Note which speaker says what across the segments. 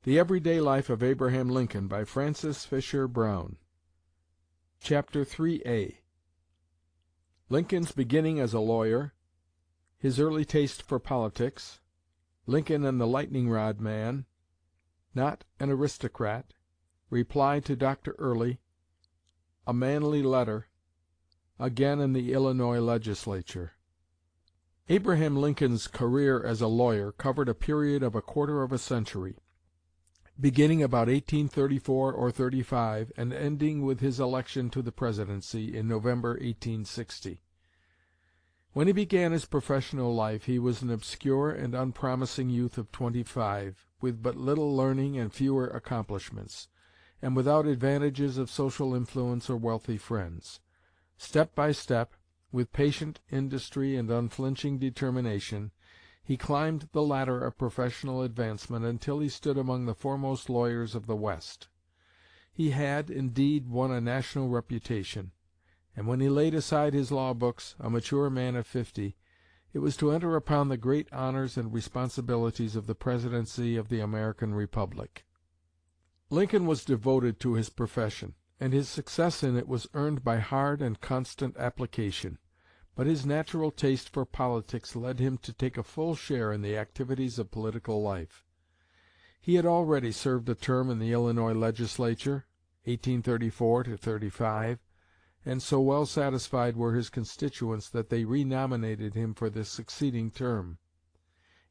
Speaker 1: The Everyday Life of Abraham Lincoln by Francis Fisher Browne. Chapter 3a. Lincoln's beginning as a lawyer. His early taste for politics. Lincoln and the lightning rod man. Not an aristocrat. Reply to Dr. Early. A manly letter. Again in the Illinois legislature. Abraham Lincoln's career as a lawyer covered a period of a quarter of a century, beginning about 1834 or 35 and ending with his election to the presidency in November, 1860. When he began his professional life he was an obscure and unpromising youth of 25, with but little learning and fewer accomplishments, and without advantages of social influence or wealthy friends. Step by step, with patient industry and unflinching determination, he climbed the ladder of professional advancement until he stood among the foremost lawyers of the West. He had, indeed, won a national reputation, and when he laid aside his law books, a mature man of 50, it was to enter upon the great honors and responsibilities of the presidency of the American Republic. Lincoln was devoted to his profession, and his success in it was earned by hard and constant application. But his natural taste for politics led him to take a full share in the activities of political life. He had already served a term in the Illinois legislature, 1834 35, and so well satisfied were his constituents that they renominated him for the succeeding term.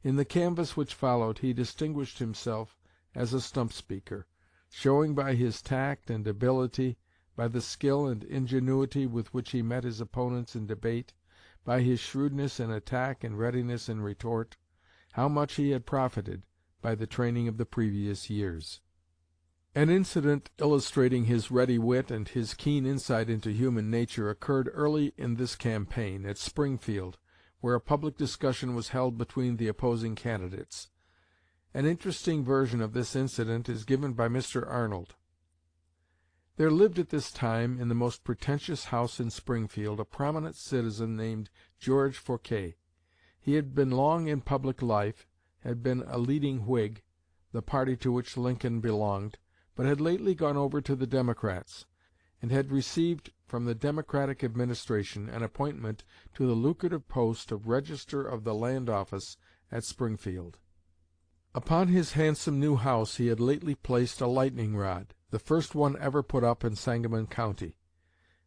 Speaker 1: In the canvass which followed he distinguished himself as a stump speaker, showing by his tact and ability, by the skill and ingenuity with which he met his opponents in debate, by his shrewdness in attack and readiness in retort, how much he had profited by the training of the previous years. An incident illustrating his ready wit and his keen insight into human nature occurred early in this campaign, at Springfield, where a public discussion was held between the opposing candidates. An interesting version of this incident is given by Mr. Arnold. There lived at this time in the most pretentious house in Springfield a prominent citizen named George Forquer. He had been long in public life, had been a leading Whig, the party to which Lincoln belonged, but had lately gone over to the Democrats, and had received from the Democratic administration an appointment to the lucrative post of Register of the Land Office at Springfield. Upon his handsome new house he had lately placed a lightning rod, the first one ever put up in Sangamon County.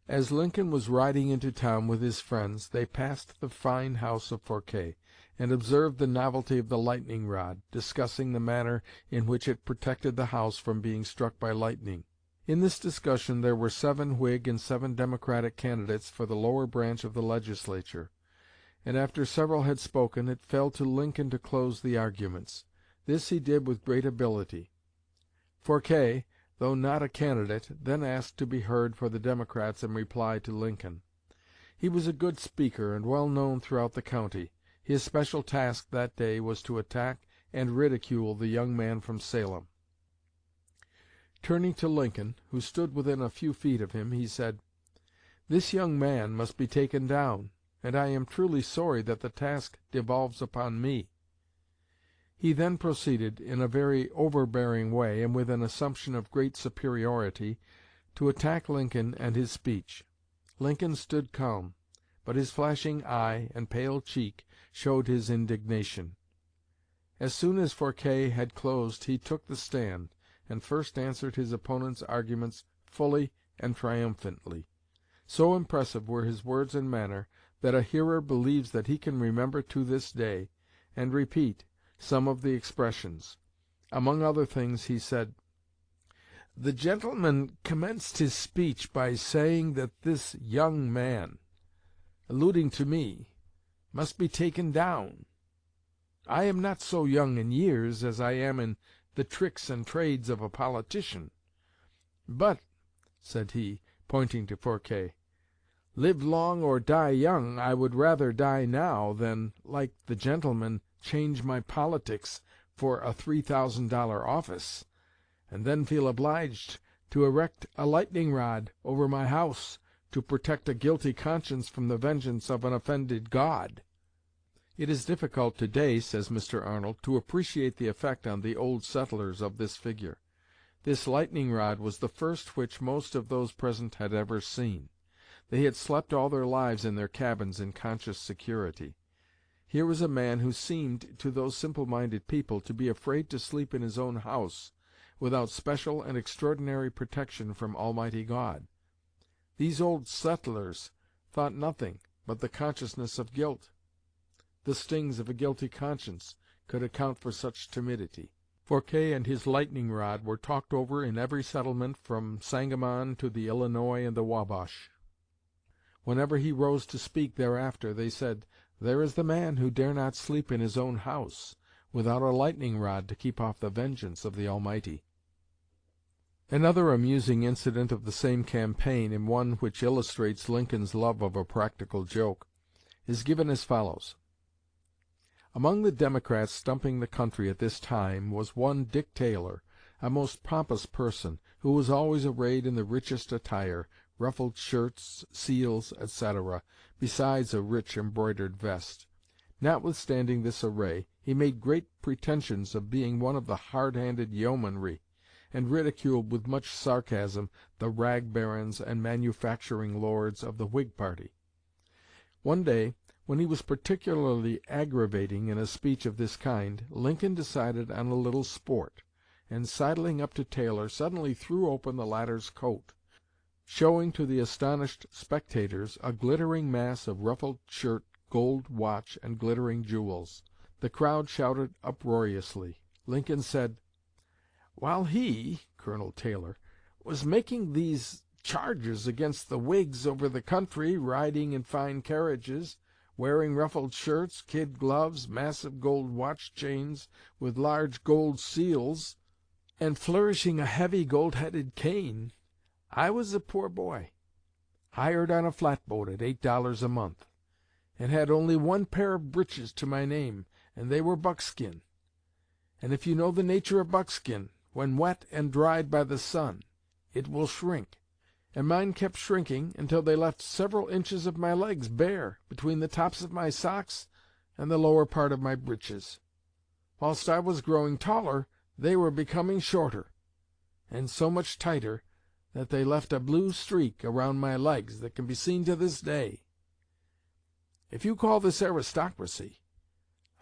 Speaker 1: As Lincoln was riding into town with his friends, they passed the fine house of Forquer, and observed the novelty of the lightning rod, discussing the manner in which it protected the house from being struck by lightning. In this discussion there were 7 Whig and 7 Democratic candidates for the lower branch of the legislature, and after several had spoken, it fell to Lincoln to close the arguments. This he did with great ability. Forquer, though not a candidate, then asked to be heard for the Democrats in reply to Lincoln. He was a good speaker and well known throughout the county. His special task that day was to attack and ridicule the young man from Salem. Turning to Lincoln, who stood within a few feet of him, he said, "This young man must be taken down, and I am truly sorry that the task devolves upon me." He then proceeded, in a very overbearing way, and with an assumption of great superiority, to attack Lincoln and his speech. Lincoln stood calm, but his flashing eye and pale cheek showed his indignation. As soon as Forquer had closed he took the stand, and first answered his opponent's arguments fully and triumphantly. So impressive were his words and manner that a hearer believes that he can remember to this day, and repeat, some of the expressions. Among other things he said, "The gentleman commenced his speech by saying that this young man, alluding to me, must be taken down. I am not so young in years as I am in the tricks and trades of a politician. But," said he, pointing to Forquer, "live long or die young, I would rather die now than, like the gentleman, change my politics for a $3,000 office, and then feel obliged to erect a lightning rod over my house to protect a guilty conscience from the vengeance of an offended God." It is difficult today, says Mr. Arnold, to appreciate the effect on the old settlers of this figure. This lightning rod was the first which most of those present had ever seen. They had slept all their lives in their cabins in conscious security. Here was a man who seemed, to those simple-minded people, to be afraid to sleep in his own house, without special and extraordinary protection from Almighty God. These old settlers thought nothing but the consciousness of guilt. The stings of a guilty conscience could account for such timidity. Forquer and his lightning rod were talked over in every settlement from Sangamon to the Illinois and the Wabash. Whenever he rose to speak thereafter, they said, "There is the man who dare not sleep in his own house, without a lightning rod to keep off the vengeance of the Almighty." Another amusing incident of the same campaign, and one which illustrates Lincoln's love of a practical joke, is given as follows. Among the Democrats stumping the country at this time was one Dick Taylor, a most pompous person, who was always arrayed in the richest attire, ruffled shirts, seals, etc., besides a rich embroidered vest. Notwithstanding this array, he made great pretensions of being one of the hard-handed yeomanry, and ridiculed with much sarcasm the rag barons and manufacturing lords of the Whig party. One day, when he was particularly aggravating in a speech of this kind, Lincoln decided on a little sport, and sidling up to Taylor, suddenly threw open the latter's coat, showing to the astonished spectators a glittering mass of ruffled shirt, gold watch, and glittering jewels. The crowd shouted uproariously. Lincoln said, "While he (Colonel Taylor) was making these charges against the Whigs over the country, riding in fine carriages, wearing ruffled shirts, kid gloves, massive gold watch chains with large gold seals, and flourishing a heavy gold-headed cane, I was a poor boy, hired on a flatboat at $8 a month, and had only one pair of breeches to my name, and they were buckskin. And if you know the nature of buckskin, when wet and dried by the sun, it will shrink, and mine kept shrinking until they left several inches of my legs bare between the tops of my socks and the lower part of my breeches. Whilst I was growing taller, they were becoming shorter, and so much tighter that they left a blue streak around my legs that can be seen to this day. If you call this aristocracy,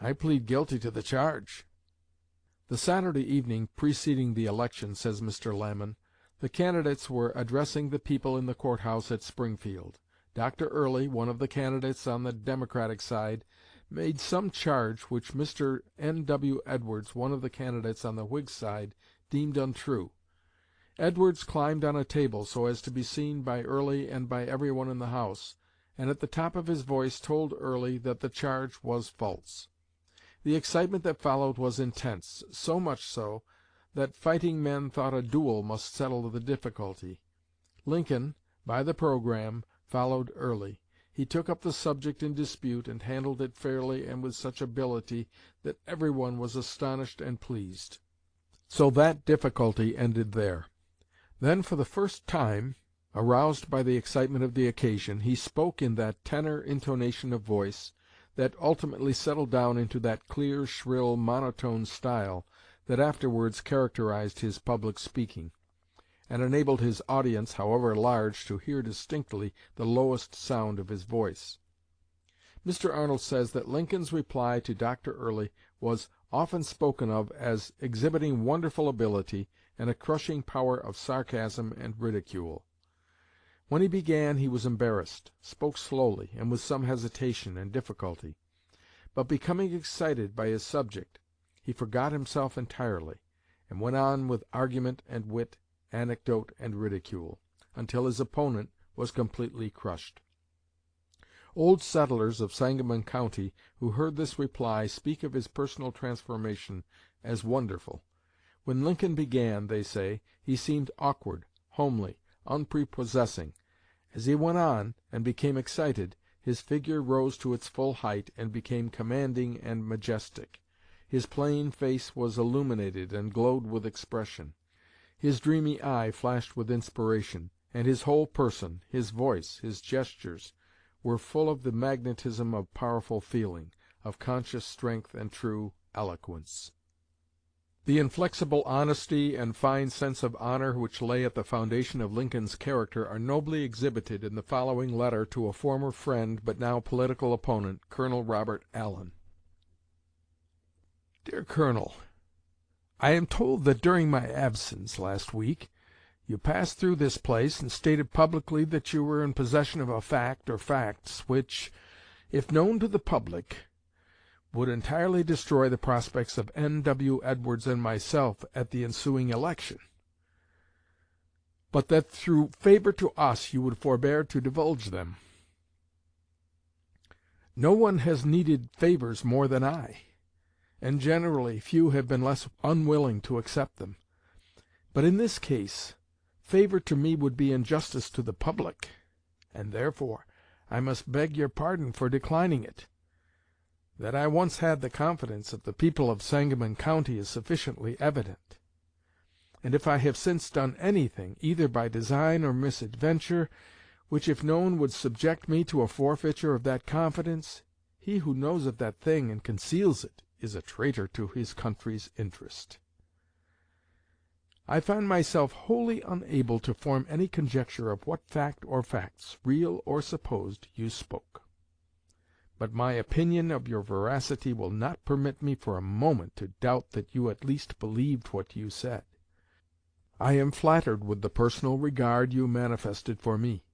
Speaker 1: I plead guilty to the charge." The Saturday evening preceding the election, says Mr. Lamon, the candidates were addressing the people in the courthouse at Springfield. Dr. Early, one of the candidates on the Democratic side, made some charge which Mr. N.W. Edwards, one of the candidates on the Whig side, deemed untrue. Edwards climbed on a table so as to be seen by Early and by everyone in the house, and at the top of his voice told Early that the charge was false. The excitement that followed was intense, so much so that fighting men thought a duel must settle the difficulty. Lincoln, by the programme, followed Early. He took up the subject in dispute and handled it fairly and with such ability that everyone was astonished and pleased. So that difficulty ended there. Then, for the first time, aroused by the excitement of the occasion, he spoke in that tenor intonation of voice that ultimately settled down into that clear, shrill, monotone style that afterwards characterized his public speaking, and enabled his audience, however large, to hear distinctly the lowest sound of his voice. Mr. Arnold says that Lincoln's reply to Dr. Early was often spoken of as exhibiting wonderful ability and a crushing power of sarcasm and ridicule. When he began he was embarrassed, spoke slowly and with some hesitation and difficulty, but becoming excited by his subject, he forgot himself entirely, and went on with argument and wit, anecdote and ridicule, until his opponent was completely crushed. Old settlers of Sangamon County who heard this reply speak of his personal transformation as wonderful. When Lincoln began, they say, he seemed awkward, homely, unprepossessing. As he went on and became excited, his figure rose to its full height and became commanding and majestic. His plain face was illuminated and glowed with expression. His dreamy eye flashed with inspiration, and his whole person, his voice, his gestures, were full of the magnetism of powerful feeling. of conscious strength and true eloquence. The inflexible honesty and fine sense of honor which lay at the foundation of Lincoln's character are nobly exhibited in the following letter to a former friend but now political opponent, Colonel Robert Allen. Dear Colonel, I am told that during my absence last week you passed through this place and stated publicly that you were in possession of a fact or facts which, if known to the public, would entirely destroy the prospects of N.W. Edwards and myself at the ensuing election, but that through favor to us you would forbear to divulge them. No one has needed favors more than I, and generally few have been less unwilling to accept them. But in this case, favor to me would be injustice to the public, and therefore I must beg your pardon for declining it. That I once had the confidence of the people of Sangamon County is sufficiently evident, and if I have since done anything, either by design or misadventure, which if known would subject me to a forfeiture of that confidence, he who knows of that thing and conceals it is a traitor to his country's interest. I find myself wholly unable to form any conjecture of what fact or facts, real or supposed, you spoke. But my opinion of your veracity will not permit me for a moment to doubt that you at least believed what you said. I am flattered with the personal regard you manifested for me,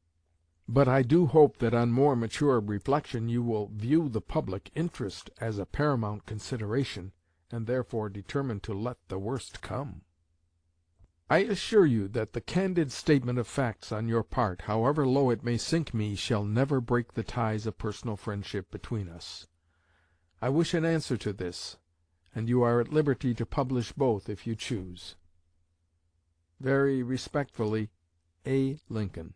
Speaker 1: but I do hope that on more mature reflection you will view the public interest as a paramount consideration, and therefore determine to let the worst come. I assure you that the candid statement of facts on your part, however low it may sink me, shall never break the ties of personal friendship between us. I wish an answer to this, and you are at liberty to publish both if you choose. Very respectfully, A. Lincoln.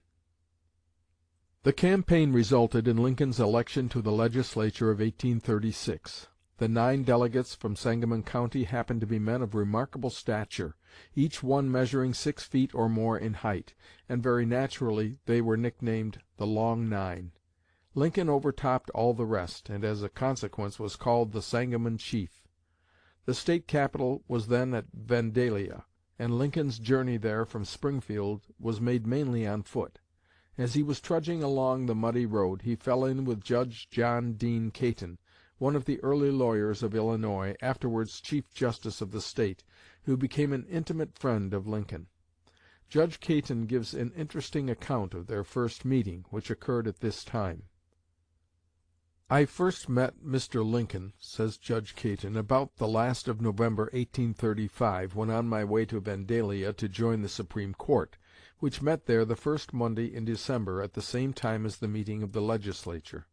Speaker 1: The campaign resulted in Lincoln's election to the Legislature of 1836. The 9 delegates from Sangamon County happened to be men of remarkable stature, each one measuring 6 feet or more in height, and very naturally they were nicknamed the Long Nine. Lincoln overtopped all the rest, and as a consequence was called the Sangamon Chief. The State capital was then at Vandalia, and Lincoln's journey there from Springfield was made mainly on foot. As he was trudging along the muddy road, he fell in with Judge John Dean Caton, one of the early lawyers of Illinois, afterwards Chief Justice of the State, who became an intimate friend of Lincoln. Judge Caton gives an interesting account of their first meeting, which occurred at this time. "I first met Mr. Lincoln," says Judge Caton, "about the last of November, 1835, when on my way to Vandalia to join the Supreme Court, which met there the first Monday in December at the same time as the meeting of the Legislature.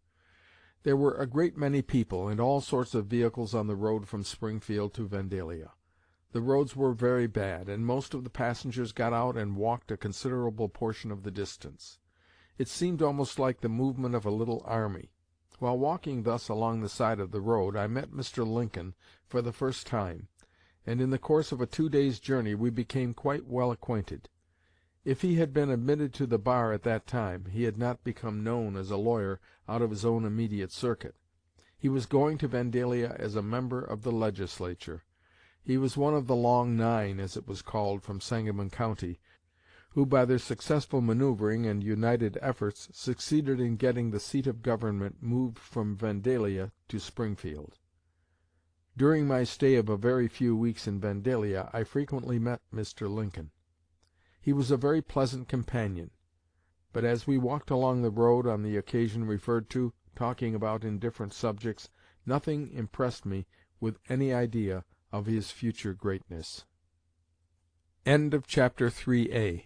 Speaker 1: There were a great many people and all sorts of vehicles on the road from Springfield to Vandalia. The roads were very bad, and most of the passengers got out and walked a considerable portion of the distance. It seemed almost like the movement of a little army. While walking thus along the side of the road, I met Mr. Lincoln for the first time, and in the course of a 2 days' journey we became quite well acquainted. If he had been admitted to the bar at that time, he had not become known as a lawyer out of his own immediate circuit. He was going to Vandalia as a member of the Legislature. He was one of the Long Nine, as it was called, from Sangamon County, who by their successful maneuvering and united efforts succeeded in getting the seat of government moved from Vandalia to Springfield. During my stay of a very few weeks in Vandalia, I frequently met Mr. Lincoln. He was a very pleasant companion, but as we walked along the road on the occasion referred to, talking about indifferent subjects, nothing impressed me with any idea of his future greatness. Chapter 3a.